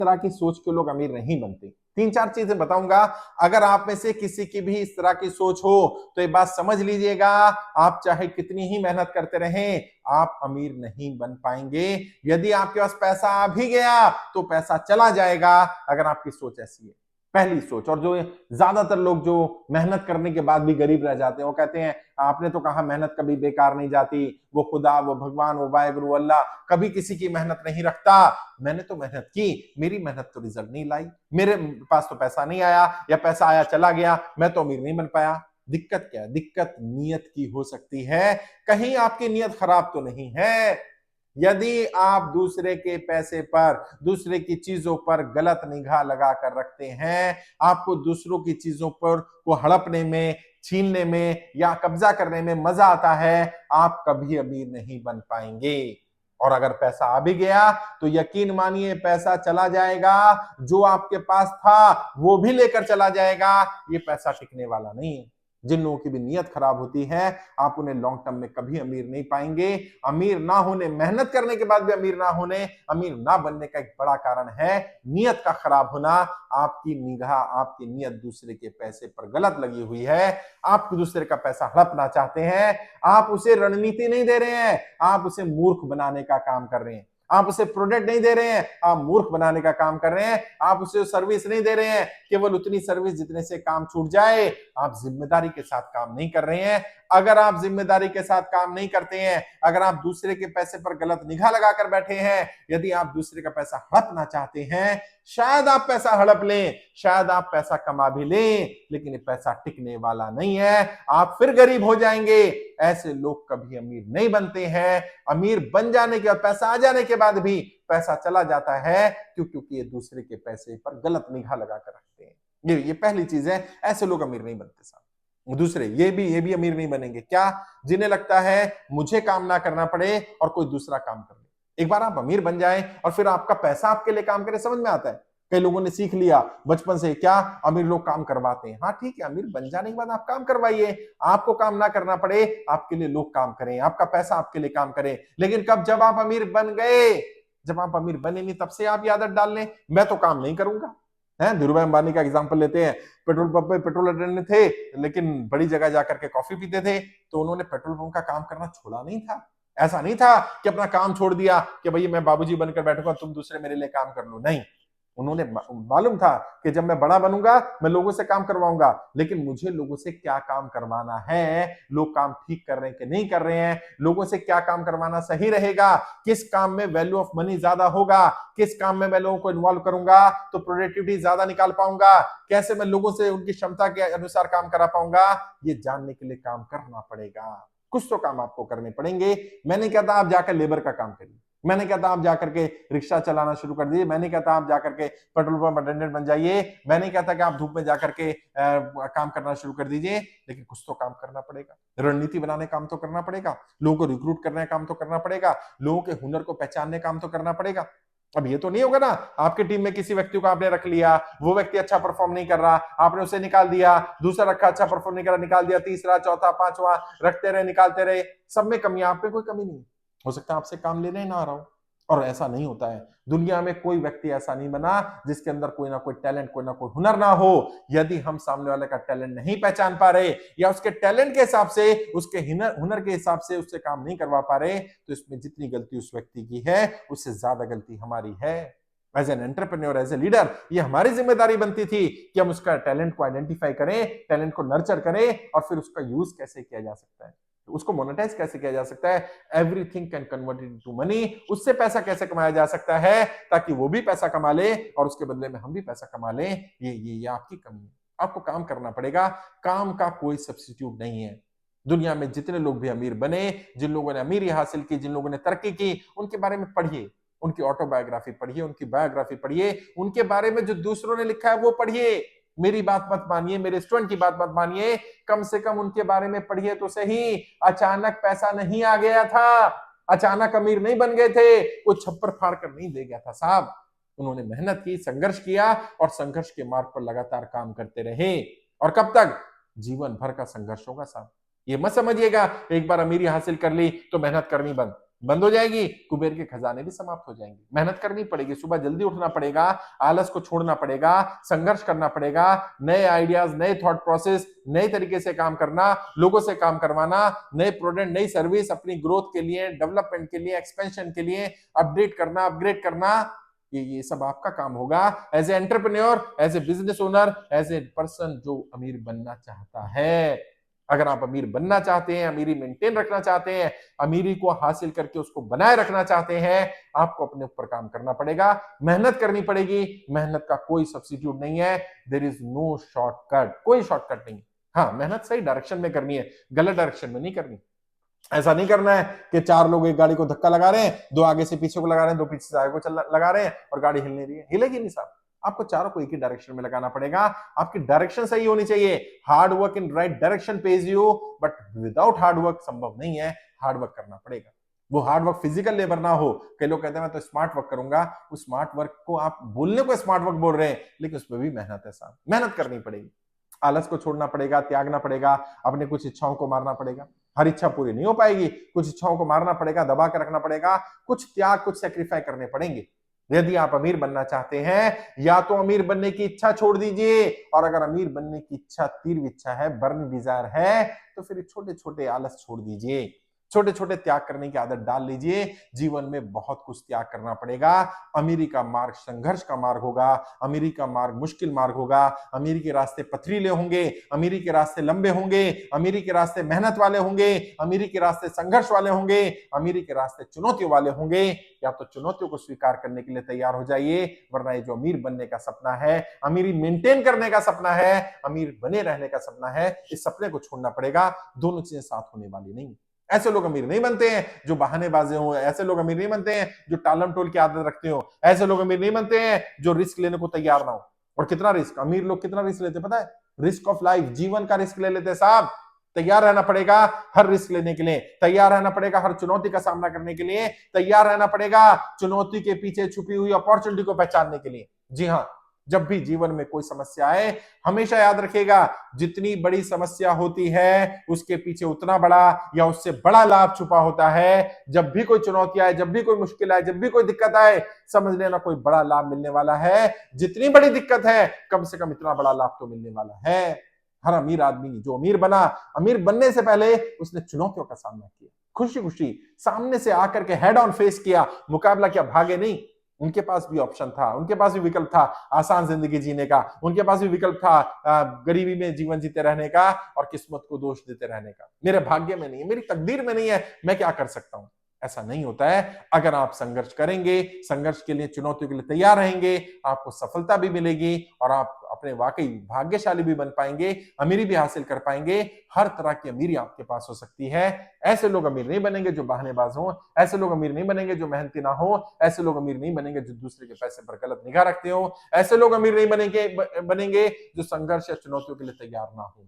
तरह की सोच के लोग अमीर नहीं बनते। 3-4 चीजें बताऊंगा, अगर आप में से किसी की भी इस तरह की सोच हो तो ये बात समझ लीजिएगा, आप चाहे कितनी ही मेहनत करते रहें, आप अमीर नहीं बन पाएंगे। यदि आपके पास पैसा आ भी गया तो पैसा चला जाएगा, अगर आपकी सोच ऐसी है। पहली सोच। और जो ज्यादातर लोग जो मेहनत करने के बाद भी गरीब रह जाते हैं, वो कहते हैं आपने तो कहा मेहनत कभी बेकार नहीं जाती, वो खुदा, वो भगवान, वो वाहेगुरु अल्लाह कभी किसी की मेहनत नहीं रखता। मैंने तो मेहनत की, मेरी मेहनत तो रिजल्ट नहीं लाई, मेरे पास तो पैसा नहीं आया, या पैसा आया चला गया, मैं तो अमीर नहीं बन पाया। दिक्कत क्या है? दिक्कत नीयत की हो सकती है। कहीं आपकी नीयत खराब तो नहीं है। यदि आप दूसरे के पैसे पर, दूसरे की चीजों पर गलत निगाह लगा कर रखते हैं, आपको दूसरों की चीजों पर को हड़पने में, छीनने में या कब्जा करने में मजा आता है, आप कभी अमीर नहीं बन पाएंगे। और अगर पैसा आ भी गया तो यकीन मानिए पैसा चला जाएगा, जो आपके पास था वो भी लेकर चला जाएगा। ये पैसा टिकने वाला नहीं है। जिन लोगों की भी नीयत खराब होती है, आप उन्हें लॉन्ग टर्म में कभी अमीर नहीं पाएंगे। अमीर ना होने, मेहनत करने के बाद भी अमीर ना होने, अमीर ना बनने का एक बड़ा कारण है नीयत का खराब होना। आपकी निगाह, आपकी नीयत दूसरे के पैसे पर गलत लगी हुई है। आप दूसरे का पैसा हड़पना चाहते हैं, आप उसे रणनीति नहीं दे रहे हैं, आप उसे मूर्ख बनाने का काम कर रहे हैं। आप उसे प्रोडक्ट नहीं दे रहे हैं, आप मूर्ख बनाने का काम कर रहे हैं। आप उसे सर्विस नहीं दे रहे हैं, केवल उतनी सर्विस जितने से काम छूट जाए। आप जिम्मेदारी के साथ काम नहीं कर रहे हैं। अगर आप जिम्मेदारी के साथ काम नहीं करते हैं, अगर आप दूसरे के पैसे पर गलत निगाह लगाकर बैठे हैं, यदि आप दूसरे का पैसा हड़पना चाहते हैं, शायद आप पैसा हड़प लें, शायद आप पैसा कमा भी लें, लेकिन ये पैसा टिकने वाला नहीं है, आप फिर गरीब हो जाएंगे। ऐसे लोग कभी अमीर नहीं बनते हैं। अमीर बन जाने के बाद, पैसा आ जाने के बाद भी पैसा चला जाता है, क्योंकि ये दूसरे के पैसे पर गलत निगाह लगा कर रखते हैं। ये पहली चीज है, ऐसे लोग अमीर नहीं बनते साहब। दूसरे ये भी अमीर नहीं बनेंगे क्या? जिन्हें लगता है मुझे काम ना करना पड़े और कोई दूसरा काम कर ले। एक बार आप अमीर बन जाए और फिर आपका पैसा आपके लिए काम करे, समझ में आता है। कई लोगों ने सीख लिया बचपन से, क्या अमीर लोग काम करवाते हैं। हाँ ठीक है, अमीर बन जाने के बाद आप काम करवाइए, आपको काम ना करना पड़े, आपके लिए लोग काम करें, आपका पैसा आपके लिए काम करे। लेकिन कब? जब आप अमीर बन गए। जब आप अमीर बने नहीं, तब से आप ये आदत डाल लें, मैं तो काम नहीं करूंगा। धीरूभाई अंबानी का एग्जांपल लेते हैं। पेट्रोल पंप पे पेट्रोल अटेंडेंट थे, लेकिन बड़ी जगह जाकर के कॉफी पीते थे, तो उन्होंने पेट्रोल पंप का काम करना छोड़ा नहीं था। ऐसा नहीं था कि अपना काम छोड़ दिया कि भैया मैं बाबूजी बनकर बैठूंगा, तुम दूसरे मेरे लिए काम कर लो। नहीं, उन्होंने मालूम था कि जब मैं बड़ा बनूंगा मैं लोगों से काम करवाऊंगा, लेकिन मुझे लोगों से क्या काम करवाना है, लोग काम ठीक कर रहे हैं कि नहीं कर रहे हैं, लोगों से क्या काम करवाना सही रहेगा, किस काम में वैल्यू ऑफ मनी ज्यादा होगा, किस काम में मैं लोगों को इन्वॉल्व करूंगा तो प्रोडक्टिविटी ज्यादा निकाल पाऊंगा, कैसे मैं लोगों से उनकी क्षमता के अनुसार काम करा पाऊंगा, ये जानने के लिए काम करना पड़ेगा। कुछ तो काम आपको करने पड़ेंगे। मैं नहीं कहता आप जाकर लेबर का काम करिए, मैं नहीं कहता आप जाकर के रिक्शा चलाना शुरू कर दीजिए, मैं नहीं कहता आप जाकर के पेट्रोल पंप अटेंडेंट बन जाइए, मैं नहीं कहता कि आप धूप में जाकर के काम करना शुरू कर दीजिए, लेकिन कुछ तो काम करना पड़ेगा। रणनीति बनाने काम तो करना पड़ेगा, लोगों को रिक्रूट करने काम तो करना पड़ेगा, लोगों के हुनर को पहचानने काम तो करना पड़ेगा। अब ये तो नहीं होगा ना आपकी टीम में किसी व्यक्ति को आपने रख लिया, वो व्यक्ति अच्छा परफॉर्म नहीं कर रहा, आपने उसे निकाल दिया, दूसरा रखा अच्छा परफॉर्म नहीं कर रहा, निकाल दिया, तीसरा, चौथा, पांचवा, रखते रहे, निकालते रहे, सब में कमी, आप पे कोई कमी नहीं। हो सकता है आपसे काम लेने ना आ रहा हो, और ऐसा नहीं होता है। दुनिया में कोई व्यक्ति ऐसा नहीं बना जिसके अंदर कोई ना कोई टैलेंट, कोई ना कोई हुनर ना हो। यदि हम सामने वाले का टैलेंट नहीं पहचान पा रहे, या उसके टैलेंट के हिसाब से, उसके हुनर के हिसाब से उससे काम नहीं करवा पा रहे, तो इसमें जितनी गलती उस व्यक्ति की है उससे ज्यादा गलती हमारी है। As an entrepreneur, as a leader, ये हमारी जिम्मेदारी बनती थी कि हम उसका टैलेंट को आइडेंटिफाई करें, टैलेंट को नर्चर करें, और फिर उसका यूज कैसे किया जा सकता है, उसको मोनेटाइज कैसे किया जा सकता है, everything can convert into money, उससे पैसा कैसे कमाया जा सकता है ताकि वो भी पैसा कमा ले और उसके बदले में हम भी पैसा कमा लें। ये आपकी कमी है, आपको काम करना पड़ेगा। काम का कोई सब्स्टिट्यूट नहीं है। दुनिया में जितने लोग भी अमीर बने, जिन लोगों ने अमीरी हासिल की, जिन लोगों ने तरक्की की, उनके बारे में पढ़िए, उनकी ऑटोबायोग्राफी पढ़िए, उनकी बायोग्राफी पढ़िए, उनके बारे में जो दूसरों ने लिखा है वो पढ़िए। मेरी बात मत मानिए, मेरे स्टूडेंट की बात मत मानिए, कम से कम उनके बारे में पढ़िए तो सही। अचानक पैसा नहीं आ गया था, अचानक अमीर नहीं बन गए थे, वो छप्पर फाड़ कर नहीं दे गया था साहब। उन्होंने मेहनत की, संघर्ष किया, और संघर्ष के मार्ग पर लगातार काम करते रहे। और कब तक? जीवन भर का संघर्ष होगा साहब। ये मत समझिएगा एक बार अमीरी हासिल कर ली तो मेहनत करनी बंद। बंद हो जाएगी, कुबेर के खजाने भी समाप्त हो जाएंगे। मेहनत करनी पड़ेगी, सुबह जल्दी उठना पड़ेगा, आलस को छोड़ना पड़ेगा, संघर्ष करना पड़ेगा, नए आइडियाज, नए थॉट प्रोसेस, नए तरीके से काम करना, लोगों से काम करवाना, नए प्रोडक्ट, नई सर्विस अपनी ग्रोथ के लिए, डेवलपमेंट के लिए, एक्सपेंशन के लिए अपडेट करना, अपग्रेड करना, ये सब आपका काम होगा as a entrepreneur, as a business owner, as a person जो अमीर बनना चाहता है। अगर आप अमीर बनना चाहते हैं, अमीरी मेंटेन रखना चाहते हैं, अमीरी को हासिल करके उसको बनाए रखना चाहते हैं, आपको अपने ऊपर काम करना पड़ेगा, मेहनत करनी पड़ेगी। मेहनत का कोई सब्स्टिट्यूट नहीं है, देयर इज नो शॉर्टकट, कोई शॉर्टकट नहीं। हाँ, मेहनत सही डायरेक्शन में करनी है, गलत डायरेक्शन में नहीं करनी। ऐसा नहीं करना है कि 4 लोग एक गाड़ी को धक्का लगा रहे हैं, 2 आगे से पीछे को लगा रहे हैं, 2 पीछे से आगे को लगा रहे हैं और गाड़ी हिल नहीं रही है, हिलेगी नहीं साहब। आपको चारों को एक ही डायरेक्शन में लगाना पड़ेगा। आपकी डायरेक्शन सही होनी चाहिए। Hard work in right direction page you, but without hard work संभव नहीं है, हार्ड वर्क करना पड़ेगा। वो हार्ड वर्क फिजिकल लेबर ना हो। कई लोग कहते हैं मैं तो स्मार्ट वर्क करूंगा, उस स्मार्ट वर्क को आप बोलने को स्मार्ट वर्क बोल रहे हैं, लेकिन उसमें भी मेहनत है साहब, मेहनत करनी पड़ेगी। आलस को छोड़ना पड़ेगा, त्यागना पड़ेगा, अपने कुछ इच्छाओं को मारना पड़ेगा। हर इच्छा पूरी नहीं हो पाएगी, कुछ इच्छाओं को मारना पड़ेगा, दबा कर रखना पड़ेगा, कुछ त्याग, कुछ सेक्रीफाई करने पड़ेंगे। यदि आप अमीर बनना चाहते हैं, या तो अमीर बनने की इच्छा छोड़ दीजिए, और अगर अमीर बनने की इच्छा तीव्र इच्छा है, बर्न डिजायर है, तो फिर छोटे छोटे आलस छोड़ दीजिए, छोटे छोटे त्याग करने की आदत डाल लीजिए। जीवन में बहुत कुछ त्याग करना पड़ेगा। अमीरी का मार्ग संघर्ष का मार्ग होगा, अमीरी का मार्ग मुश्किल मार्ग होगा, अमीरी के रास्ते पथरीले होंगे, अमीरी के रास्ते लंबे होंगे, अमीरी के रास्ते मेहनत वाले होंगे, अमीरी के रास्ते संघर्ष वाले होंगे, अमीरी के रास्ते चुनौतियों वाले होंगे। या तो चुनौतियों को स्वीकार करने के लिए तैयार हो जाइए, वरना ये जो अमीर बनने का सपना है, अमीरी मेंटेन करने का सपना है, अमीर बने रहने का सपना है, इस सपने को छोड़ना पड़ेगा। दोनों चीजें साथ होने वाली नहीं। ऐसे लोग अमीर नहीं बनते हैं जो बहानेबाजी हो, ऐसे लोग अमीर नहीं बनते हैं जो टालम टोल की आदत रखते हो, ऐसे लोग अमीर नहीं बनते हैं जो रिस्क लेने को तैयार ना हो। और कितना रिस्क, अमीर लोग कितना रिस्क लेते पता है? रिस्क ऑफ लाइफ, जीवन का रिस्क ले लेते हैं साहब। तैयार रहना पड़ेगा हर रिस्क लेने के लिए, तैयार रहना पड़ेगा हर चुनौती का सामना करने के लिए, तैयार रहना पड़ेगा चुनौती के पीछे छुपी हुई अपॉर्चुनिटी को पहचानने के लिए। जी हाँ, जब भी जीवन में कोई समस्या आए, हमेशा याद रखिएगा, जितनी बड़ी समस्या होती है उसके पीछे उतना बड़ा या उससे बड़ा लाभ छुपा होता है। जब भी कोई चुनौती आए, जब भी कोई मुश्किल आए, जब भी कोई दिक्कत आए, समझ लेना कोई बड़ा लाभ मिलने वाला है। जितनी बड़ी दिक्कत है, कम से कम इतना बड़ा लाभ तो मिलने वाला है। हर अमीर आदमी जो अमीर बना, अमीर बनने से पहले उसने चुनौतियों का सामना किया, खुशी खुशी सामने से आकर के हेड ऑन फेस किया, मुकाबला किया, भागे नहीं। उनके पास भी ऑप्शन था, उनके पास भी विकल्प था आसान जिंदगी जीने का, उनके पास भी विकल्प था गरीबी में जीवन जीते रहने का और किस्मत को दोष देते रहने का। मेरे भाग्य में नहीं है, मेरी तकदीर में नहीं है, मैं क्या कर सकता हूं। ऐसा नहीं होता है। अगर आप संघर्ष करेंगे, संघर्ष के लिए, चुनौतियों के लिए तैयार रहेंगे, आपको सफलता भी मिलेगी और आप अपने वाकई भाग्यशाली भी बन पाएंगे, अमीरी भी हासिल कर पाएंगे। हर तरह की अमीरी आपके पास हो सकती है। ऐसे लोग अमीर नहीं बनेंगे जो बहानेबाज हों, ऐसे लोग अमीर नहीं बनेंगे जो मेहनती ना हो, ऐसे लोग अमीर नहीं बनेंगे जो दूसरे के पैसे पर गलत निगाह रखते हो, ऐसे लोग अमीर नहीं बनेंगे जो संघर्ष या चुनौतियों के लिए तैयार ना हो।